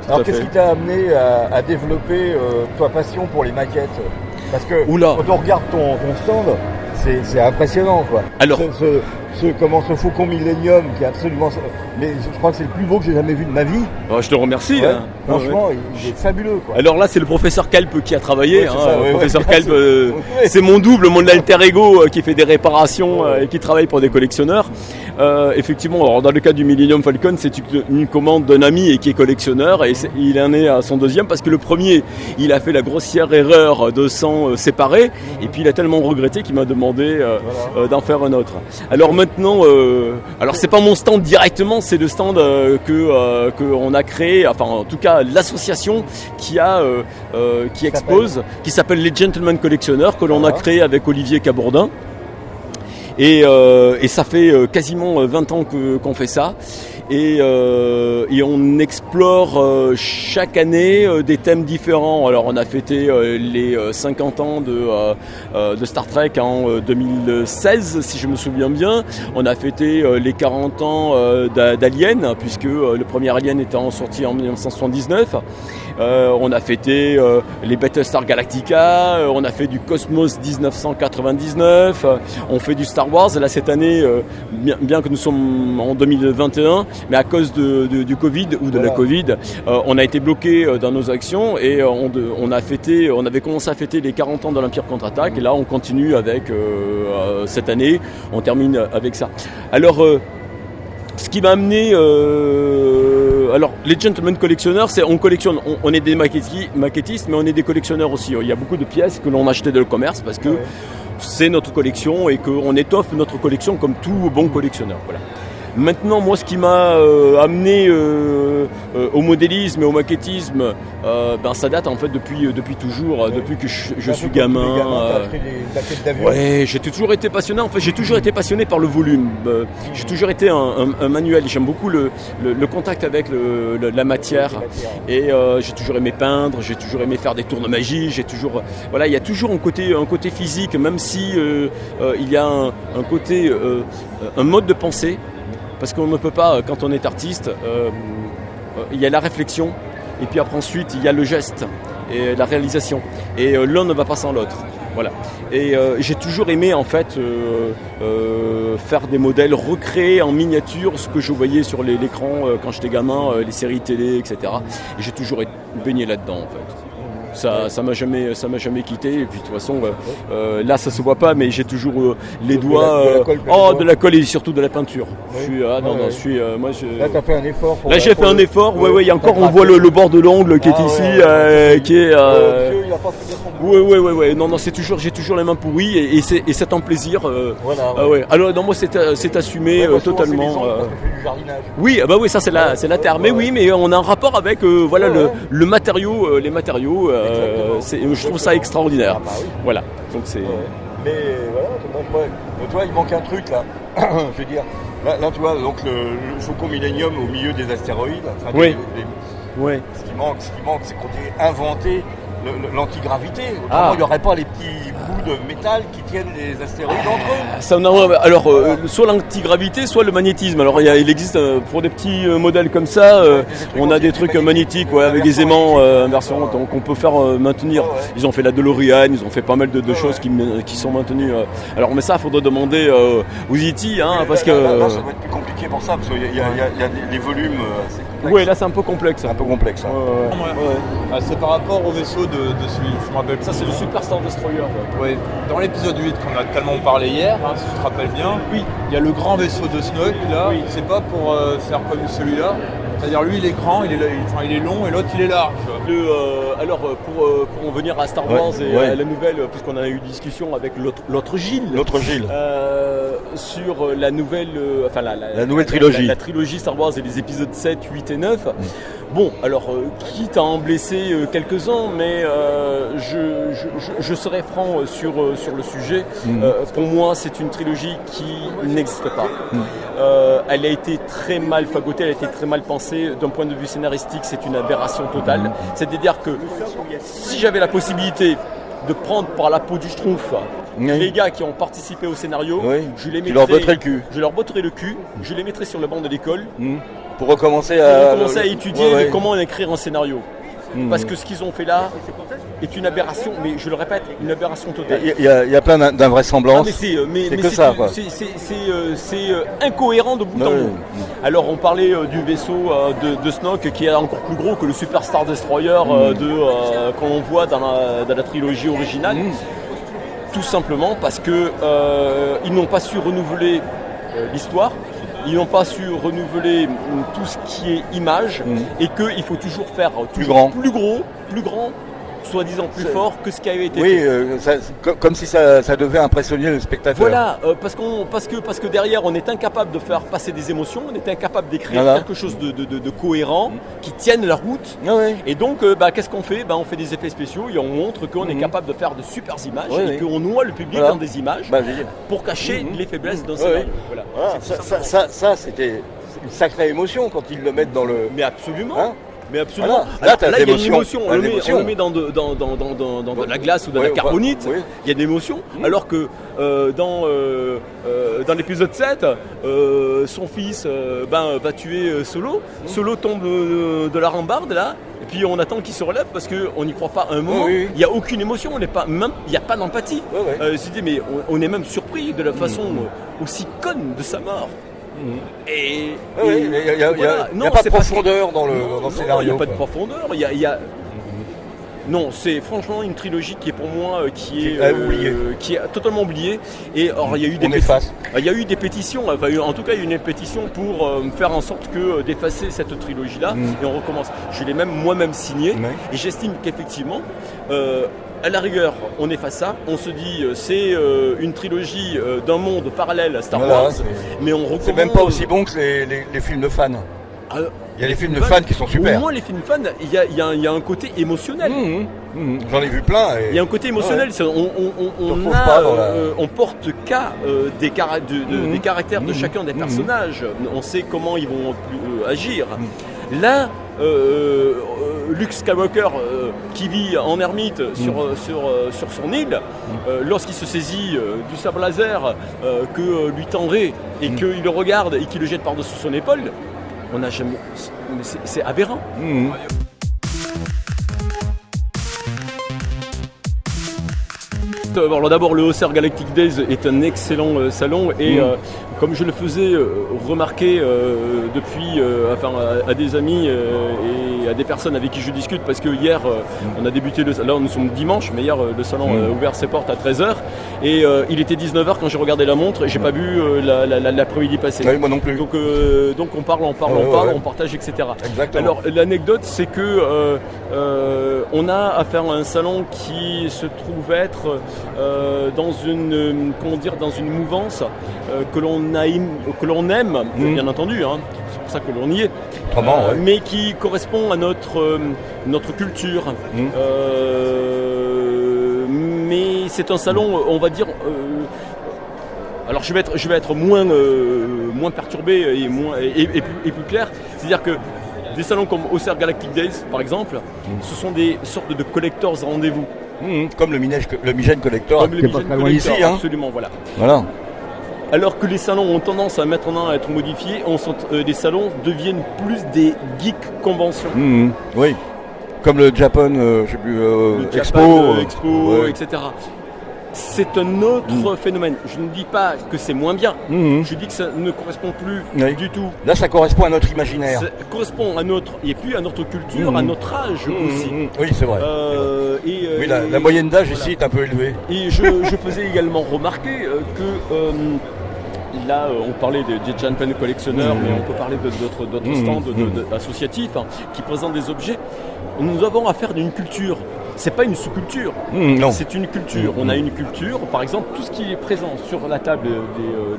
Alors qu'est-ce qui t'a amené à développer ta passion pour les maquettes? Parce que quand on regarde ton stand, c'est impressionnant quoi. Alors, ce Faucon Millenium qui est absolument... Mais je crois que c'est le plus beau que j'ai jamais vu de ma vie. Je te remercie. Ouais, hein. Franchement, il est fabuleux quoi. Alors là, c'est le professeur Kalp qui a travaillé. Le professeur Kalp, c'est mon double, mon alter ego qui fait des réparations et qui travaille pour des collectionneurs. Effectivement, alors dans le cas du Millennium Falcon, c'est une commande d'un ami et qui est collectionneur et il en est à son deuxième parce que le premier, il a fait la grossière erreur de s'en séparer et puis il a tellement regretté qu'il m'a demandé d'en faire un autre. Alors maintenant, alors c'est pas mon stand directement, c'est le stand que on a créé, enfin en tout cas l'association qui expose, qui s'appelle les Gentlemen Collectionneurs, que l'on a créé avec Olivier Cabourdin. Et ça fait quasiment 20 ans qu'on fait ça. Et on explore chaque année des thèmes différents. Alors on a fêté les 50 ans de Star Trek en 2016, si je me souviens bien. On a fêté les 40 ans d'Alien, puisque le premier Alien était sorti en 1979. On a fêté les Battlestar Galactica, on a fait du Cosmos 1999, on fait du Star Wars. Là cette année, bien que nous sommes en 2021, mais à cause du Covid ou de la Covid, on a été bloqué dans nos actions et on avait commencé à fêter les 40 ans de l'Empire contre-attaque et là on continue avec cette année, on termine avec ça. Alors ce qui m'a amené, alors les Gentlemen Collectionneurs, on collectionne, on est des maquettistes, mais on est des collectionneurs aussi. Il y a beaucoup de pièces que l'on achetait de le commerce parce que c'est notre collection et qu'on étoffe notre collection comme tout bon collectionneur. Voilà. Maintenant, moi, ce qui m'a amené au modélisme et au maquettisme, ça date en fait depuis toujours, depuis que je suis gamin. Ouais, j'ai toujours été passionné. En fait, j'ai toujours été passionné par le volume. J'ai toujours été un manuel. J'aime beaucoup le contact avec la matière. Et j'ai toujours aimé peindre. J'ai toujours aimé faire des tours de magie. Il y a toujours un côté physique, même si il y a un côté, un mode de pensée. Parce qu'on ne peut pas, quand on est artiste, il y a la réflexion, et puis après ensuite il y a le geste et la réalisation. Et l'un ne va pas sans l'autre. Voilà. Et j'ai toujours aimé en fait faire des modèles, recréer en miniature ce que je voyais sur l'écran quand j'étais gamin, les séries télé, etc. Et j'ai toujours baigné là-dedans en fait. Ça m'a jamais quitté et puis de toute façon là ça se voit pas mais j'ai toujours les doigts de la colle et surtout de la peinture. Là t'as fait un effort là j'ai fait un effort il y a encore on voit le bord de l'ongle qui est ici qui est non j'ai toujours les mains pourries et c'est un plaisir alors non moi c'est assumé totalement oui ça c'est la terre mais mais on a un rapport avec le matériau les matériaux. Je trouve ça extraordinaire. Voilà. Donc c'est. Mais voilà, toi, il manque un truc là. Je veux dire, là, tu vois, donc le Faucon Millenium au milieu des astéroïdes. Enfin, Ce qui manque, c'est qu'on ait inventé l'antigravité. Autrement, il n'y aurait pas les petits bouts de métal qui tiennent les astéroïdes entre eux. Alors, soit l'antigravité, soit le magnétisme. Alors, il existe pour des petits modèles comme ça, on a des trucs magnétiques avec des aimants inversants. Donc, on peut faire maintenir. Ils ont fait la DeLorean, ils ont fait pas mal de choses qui sont maintenues. Alors, mais ça, il faudrait demander aux IT, parce que. Là, ça va être plus compliqué pour ça, parce qu'il y a des volumes. Oui, là, c'est un peu complexe. C'est par rapport au vaisseau de celui, je me rappelle. Ça, c'est le Super Star Destroyer. Ouais. Dans l'épisode 8 qu'on a tellement parlé hier, si tu te rappelles bien, il y a le grand vaisseau de Snoke là. C'est pas pour faire comme celui-là. C'est-à-dire lui il est grand, il est long et l'autre il est large. Pour en venir à Star Wars et à la nouvelle, puisqu'on a eu une discussion avec l'autre Gilles. Sur la nouvelle, la nouvelle trilogie. La trilogie Star Wars et les épisodes 7, 8 et 9. Bon, alors quitte à en blesser quelques-uns, mais je serai franc sur le sujet. Pour moi, c'est une trilogie qui n'existe pas. Elle a été très mal fagotée, elle a été très mal pensée. D'un point de vue scénaristique, c'est une aberration totale. C'est-à-dire que si j'avais la possibilité de prendre par la peau du schtroumpf les gars qui ont participé au scénario, je les mettrais, leur botterais le cul. Je leur botterais le cul, je les mettrais sur le banc de l'école pour recommencer à étudier comment écrire un scénario. Parce que ce qu'ils ont fait là est une aberration, mais je le répète, une aberration totale. Il y a plein d'invraisemblances. C'est incohérent de bout en bout. Alors on parlait du vaisseau de Snoke qui est encore plus gros que le Super Star Destroyer qu'on voit dans la trilogie originale. Tout simplement parce que ils n'ont pas su renouveler l'histoire. Ils n'ont pas su renouveler tout ce qui est image et qu'il faut toujours faire plus gros, soi-disant plus fort que ce qui avait été fait. Comme si ça devait impressionner le spectateur. Voilà, parce que derrière on est incapable de faire passer des émotions, on est incapable d'écrire quelque chose de cohérent, qui tienne la route. Et donc qu'est-ce qu'on fait ? On fait des effets spéciaux et on montre qu'on est capable de faire de super images et qu'on noie le public dans des images pour cacher les faiblesses d'un scénario. Ça c'était une sacrée émotion quand ils le mettent dans le... Mais absolument. Mais absolument. Là, il y a une émotion. On le met dans de la glace ou de la carbonite. Il y a de l'émotion. Alors que dans l'épisode 7, son fils va tuer Solo. Solo tombe de la rambarde là. Et puis on attend qu'il se relève parce qu'on n'y croit pas un moment. Il n'y a aucune émotion. Il n'y a pas d'empathie. Mais on est même surpris de la façon aussi conne de sa mort. Il n'y a pas de profondeur dans le scénario. Il n'y a pas de profondeur. Non, c'est franchement une trilogie qui est pour moi qui est totalement oubliée. Et or, il y a eu des pétitions. En tout cas, il y a eu une pétition pour faire en sorte d'effacer cette trilogie-là. Et on recommence. Je l'ai même moi-même signé. Et j'estime qu'effectivement, à la rigueur, on efface ça. On se dit c'est une trilogie d'un monde parallèle à Star Wars. Mais on recommence. C'est même pas aussi bon que les films de fans. Il y a les films de fans qui sont super. Au moins les films de fans, il y a un côté émotionnel. J'en ai vu plein. Il y a un côté émotionnel. On porte qu'à des caractères de chacun des personnages. On sait comment ils vont agir. Là, Luke Skywalker qui vit en ermite sur son île, lorsqu'il se saisit du sabre laser que lui tend Rey et qu'il le regarde et qu'il le jette par-dessus son épaule, on n'a jamais. C'est aberrant. Alors d'abord, le OCR Galactic Days est un excellent salon et comme je le faisais remarquer depuis à des amis et à des personnes avec qui je discute, parce que hier on a débuté là nous sommes dimanche, mais hier le salon a ouvert ses portes à 13h et il était 19h quand j'ai regardé la montre et j'ai pas vu l'après-midi passer. Oui, moi non plus. Donc on parle, on partage, etc. Exactement. Alors l'anecdote, c'est que on a affaire à un salon qui se trouve être dans une mouvance que l'on aime, bien entendu, c'est pour ça que l'on y est, mais qui correspond à notre culture. Mais c'est un salon, on va dire. Alors je vais être moins perturbé et plus clair, c'est-à-dire que des salons comme OCR Galactic Days, par exemple, ce sont des sortes de collectors rendez-vous. Comme le Migène Collector, qui est pas très loin ici. Absolument, voilà. Alors que les salons ont tendance à maintenant à être modifiés, les salons deviennent plus des geek conventions. Oui, comme le Japan, Expo, etc. C'est un autre phénomène. Je ne dis pas que c'est moins bien. Je dis que ça ne correspond plus du tout. Là, ça correspond à notre imaginaire. Ça correspond à notre culture, à notre âge aussi. Oui, c'est vrai. La moyenne d'âge ici est un peu élevée. Et je faisais également remarquer que là, on parlait des Japan collectionneurs, mais on peut parler d'autres stands associatifs qui présentent des objets. Nous avons affaire à une culture. C'est pas une sous-culture, c'est une culture. On a une culture, par exemple, tout ce qui est présent sur la table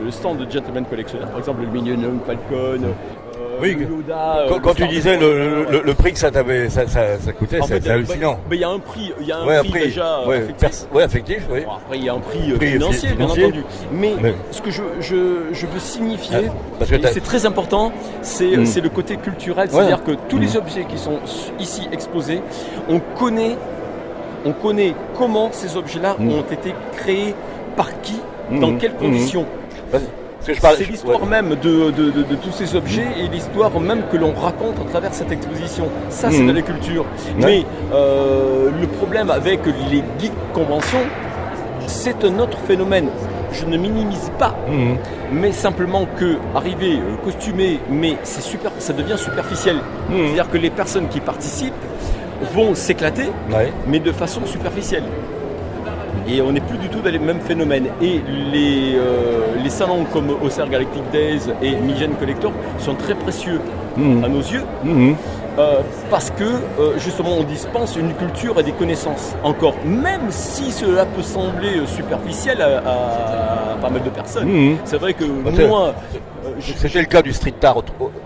le stand de Gentleman Collectionneur, par exemple le Millennium Falcon, Yoda. Quand tu disais le prix que ça coûtait, c'est hallucinant. Il y a un prix, déjà affectif. Bon, après, il y a un prix financier, bien entendu. Mais ce que je veux signifier, c'est très important, c'est le côté culturel, c'est-à-dire que tous les objets qui sont ici exposés, on on connaît comment ces objets-là ont été créés, par qui, dans quelles conditions. C'est l'histoire même de tous ces objets et l'histoire même que l'on raconte à travers cette exposition. Ça, c'est de la culture. Mais le problème avec les geeks conventions, c'est un autre phénomène. Je ne minimise pas, mais simplement que arriver costumé, mais ça devient superficiel. C'est-à-dire que les personnes qui participent vont s'éclater, mais de façon superficielle. Et on n'est plus du tout dans les mêmes phénomènes. Et les salons comme Auxerre Galactic Days et Migen Collector sont très précieux à nos yeux. Parce que justement on dispense une culture et des connaissances encore, même si cela peut sembler superficiel à pas mal de personnes. C'est vrai que moi... C'était le cas du street art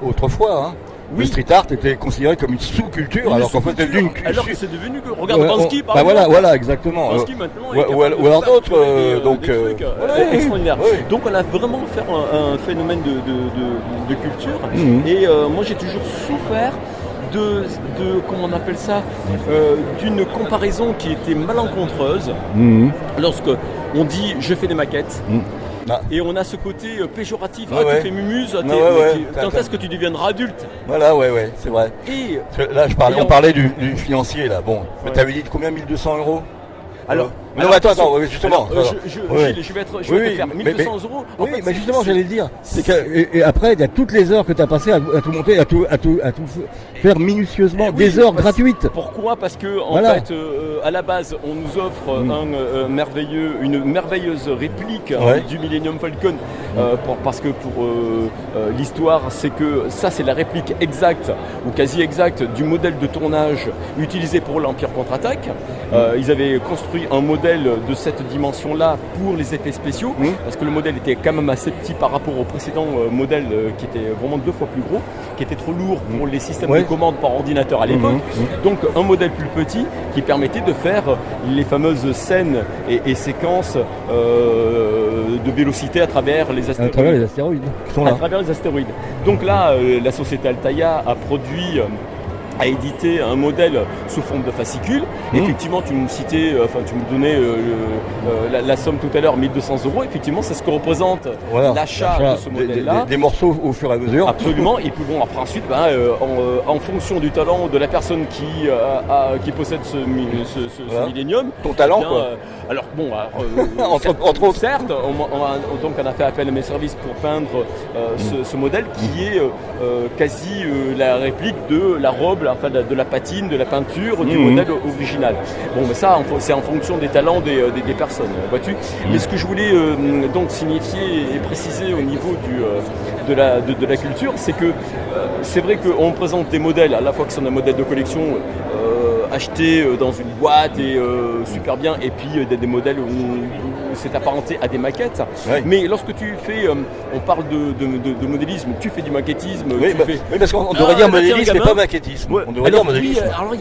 autrefois. Hein. Oui. Le street art était considéré comme une sous-culture, alors qu'en fait c'est devenu une... Alors que c'est devenu que... Regarde Bansky par exemple. Voilà, exactement. Bansky maintenant... Ou alors d'autres, donc... extraordinaire. Donc on a vraiment fait un phénomène de culture. Et moi j'ai toujours souffert de comment on appelle ça, d'une comparaison qui était malencontreuse. Lorsque on dit je fais des maquettes. Et on a ce côté péjoratif, tu fais mumuse, quand est-ce que tu deviendras adulte? Voilà, c'est vrai. Et là, on parlait du financier, là. Bon, tu avais dit de combien? 1 200 €? Alors, attends, justement. Je vais être clair. 1 200 €. Mais justement, j'allais le dire. C'est que, et après, il y a toutes les heures que tu as passées à tout monter, à tout faire minutieusement, des heures gratuites. Pourquoi? Parce que, en fait, à la base, on nous offre une merveilleuse réplique du Millennium Falcon. Parce que pour l'histoire, c'est que ça, c'est la réplique exacte, ou quasi exacte, du modèle de tournage utilisé pour l'Empire contre-attaque. Ils avaient construit un modèle de cette dimension-là pour les effets spéciaux, parce que le modèle était quand même assez petit par rapport au précédent modèle qui était vraiment 2 fois plus gros, qui était trop lourd pour les systèmes de commande par ordinateur à l'époque. Donc un modèle plus petit qui permettait de faire les fameuses scènes et séquences de vélocité à travers les astéroïdes. À travers les astéroïdes qui sont là. À travers les astéroïdes. Donc là, la société Altaïa a produit... a édité un modèle sous forme de fascicule. Effectivement, tu me citais, tu me donnais la somme tout à l'heure, 1 200 €. Effectivement, c'est ce que représente l'achat de ce modèle-là. Des morceaux au fur et à mesure. Absolument. Et puis bon, après ensuite, en fonction du talent de la personne qui possède ce millénium. Ton talent, quoi. Alors bon, entre autres. Certes, on a fait appel à mes services pour peindre ce modèle qui est quasi la réplique de la robe, de la patine, de la peinture, du modèle original. Bon, mais ça, c'est en fonction des talents des personnes, vois-tu. Mais ce que je voulais donc signifier et préciser au niveau de la culture, c'est que c'est vrai qu'on présente des modèles, à la fois que sont des modèles de collection achetés dans une boîte et super bien, et puis des modèles où c'est apparenté à des maquettes. Mais lorsque tu fais, on parle de modélisme, tu fais du maquettisme. Oui, parce qu'on devrait dire modélisme, mais pas maquettisme. On devrait dire modélisme. Alors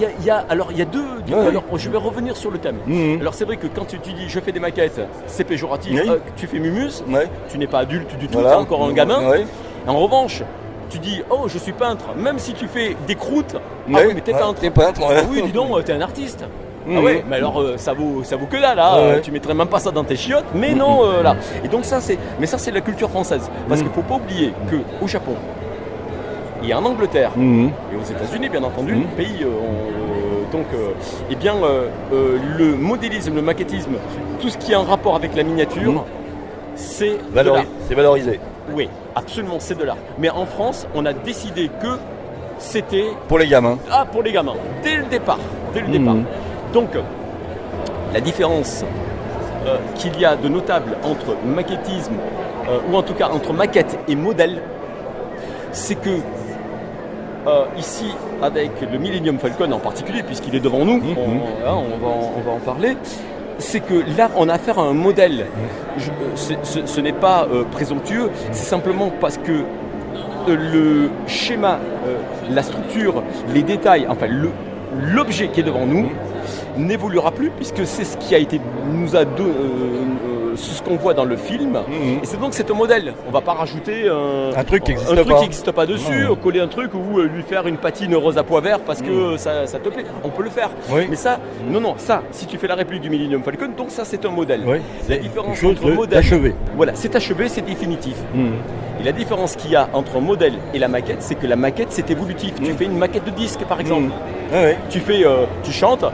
il y a deux. Alors je vais revenir sur le thème. Alors c'est vrai que quand tu dis je fais des maquettes, c'est péjoratif. Tu fais mumuse, tu n'es pas adulte du tout, tu es encore un gamin. En revanche, tu dis oh je suis peintre, même si tu fais des croûtes, mais t'es peintre. T'es peintre. Oui, dis donc, t'es un artiste. Ah ouais, mais alors ça vaut que dalle là. Tu mettrais même pas ça dans tes chiottes, mais non là. Et donc ça c'est la culture française, parce qu'il faut pas oublier que au Japon et en Angleterre et aux États-Unis bien entendu, pays le modélisme, le maquettisme, tout ce qui est en rapport avec la miniature, c'est valorisé. Oui, absolument, c'est de l'art. Mais en France, on a décidé que c'était pour les gamins. Ah, pour les gamins, dès le départ. Donc, la différence qu'il y a de notable entre maquettisme, ou en tout cas entre maquette et modèle, c'est que ici, avec le Millennium Falcon en particulier, puisqu'il est devant nous, on va en parler, c'est que là, on a affaire à un modèle. Ce n'est pas présomptueux, c'est simplement parce que le schéma, la structure, les détails, enfin l'objet qui est devant nous n'évoluera plus, puisque c'est ce qui a été ce qu'on voit dans le film. Et c'est donc un modèle. On va pas rajouter un truc qui n'existe pas dessus, coller un truc ou lui faire une patine rose à pois vert parce que ça te plaît. On peut le faire. Oui. Mais ça, ça, si tu fais la réplique du Millennium Falcon, donc ça c'est un modèle. Oui. La différence entre modèle, achevé. Voilà, c'est achevé, c'est définitif. Et la différence qu'il y a entre un modèle et la maquette, c'est que la maquette c'est évolutif. Tu fais une maquette de disque par exemple. Tu chantes.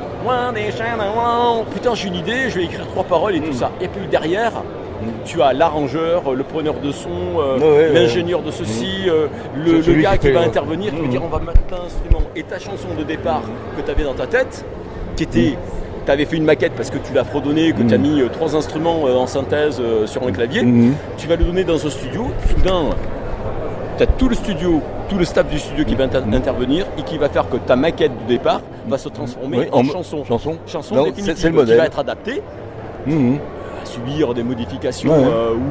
Putain, j'ai une idée, je vais écrire 3 paroles et tout ça. Et puis derrière, tu as l'arrangeur, le preneur de son, l'ingénieur de ceci, le gars qui va intervenir, qui va dire on va mettre un instrument. Et ta chanson de départ que tu avais dans ta tête, qui était, tu avais fait une maquette parce que tu l'as fredonné, que tu as mis 3 instruments en synthèse sur un clavier, tu vas le donner dans un studio. Soudain, tu as tout le studio, tout le staff du studio qui va intervenir et qui va faire que ta maquette de départ va se transformer en chanson définitive c'est le modèle. qui va être adaptée. Subir des modifications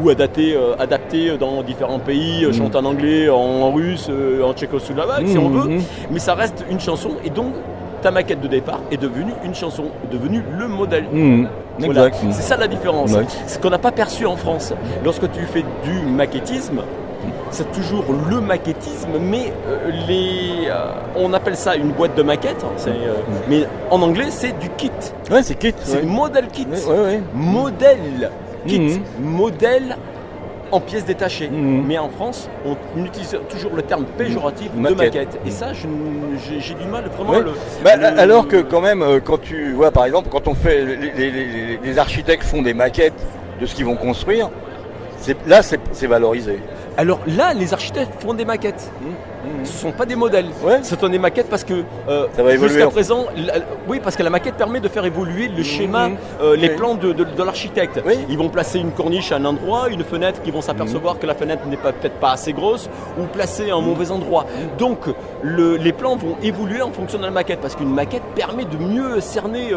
ou adapter dans différents pays, chanter en anglais, en russe, en tchécoslovaque si on veut, mais ça reste une chanson et donc ta maquette de départ est devenue une chanson, devenue le modèle. Voilà. C'est ça la différence. Ce qu'on n'a pas perçu en France. Lorsque tu fais du maquettisme, c'est toujours le maquettisme, mais on appelle ça une boîte de maquettes, mais en anglais c'est du kit. Ouais, c'est kit. C'est modèle kit. Modèle kit. Modèle en pièces détachées. Mais en France, on utilise toujours le terme péjoratif de maquette. Et ça, j'ai du mal vraiment alors que quand même, quand tu vois par exemple, quand on fait les architectes font des maquettes de ce qu'ils vont construire, c'est valorisé. Alors là, les architectes font des maquettes. Ce ne sont pas des modèles. Ce sont des maquettes parce que jusqu'à présent, parce que la maquette permet de faire évoluer le schéma, les plans de l'architecte. Ils vont placer une corniche à un endroit, une fenêtre qui vont s'apercevoir que la fenêtre n'est peut-être pas assez grosse ou placée à un mauvais endroit. Donc les plans vont évoluer en fonction de la maquette parce qu'une maquette permet de mieux cerner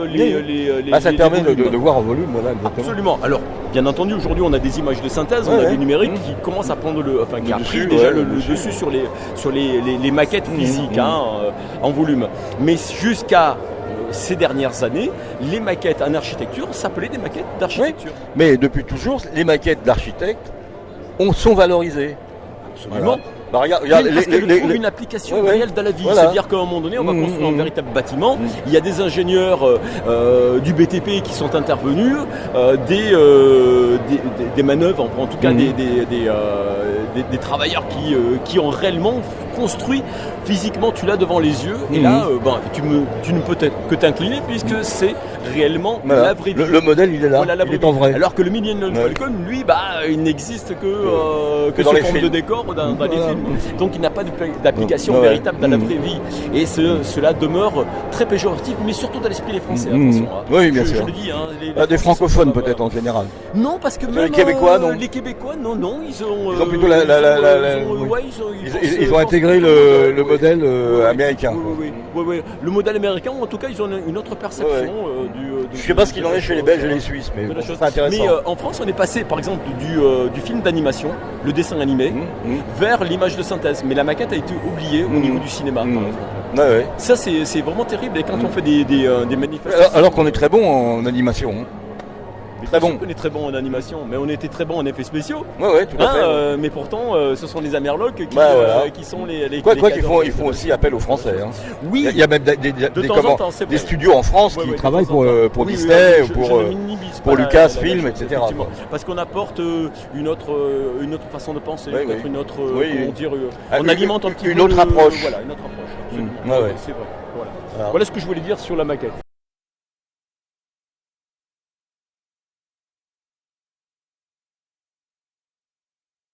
ça permet de voir en volume. Voilà, absolument. Alors, bien entendu, aujourd'hui, on a des images de synthèse, on a du numérique qui commence à prendre qui a pris déjà le dessus sur les maquettes physiques en volume. Mais jusqu'à ces dernières années, les maquettes en architecture s'appelaient des maquettes d'architecture. Mais depuis toujours, les maquettes d'architectes sont valorisées. Absolument. Regarde, parce qu'elle trouve une application réelle dans la vie. C'est-à-dire qu'à un moment donné, on va construire un véritable bâtiment. Il y a des ingénieurs du BTP qui sont intervenus, des manœuvres, en tout cas des travailleurs qui ont réellement construit physiquement, tu l'as devant les yeux. Et là, tu ne peux que t'incliner puisque c'est réellement la vraie vie. Le modèle, il est là, il est en vrai. Alors que le Millennium Falcon, lui, il n'existe que sous forme de décor dans les films. Donc il n'a pas d'application véritable dans la vraie vie. Et cela demeure très péjoratif, mais surtout dans l'esprit des Français. Attention, oui, bien sûr. Je le dis. Des francophones peut-être en général. Non, parce que même les Québécois, non. Les Québécois, non, ils ont plutôt ils ont intégré le modèle américain. Oui. Le modèle américain, en tout cas, ils ont une autre perception je ne sais pas ce qu'il en est chez les Belges et les Suisses, mais c'est intéressant. Mais en France, on est passé, par exemple, du film d'animation, le dessin animé, vers l'image de synthèse. Mais la maquette a été oubliée au niveau du cinéma. Ça, c'est vraiment terrible. Et quand on fait des manifestations... Alors qu'on est très bon en animation. Très bon. On est très bon en animation, mais on était très bon en effets spéciaux. Tout à fait. Mais pourtant, ce sont les Amerlocs qui sont les Quoi qu'ils font aussi appel aux Français. Oui. Il y a même des studios en France qui travaillent pour Disney, pour Lucasfilm, etc. Parce qu'on apporte une autre façon de penser, une autre, on une, alimente un petit peu une autre approche. Voilà, une autre approche. C'est vrai. Voilà ce que je voulais dire sur la maquette.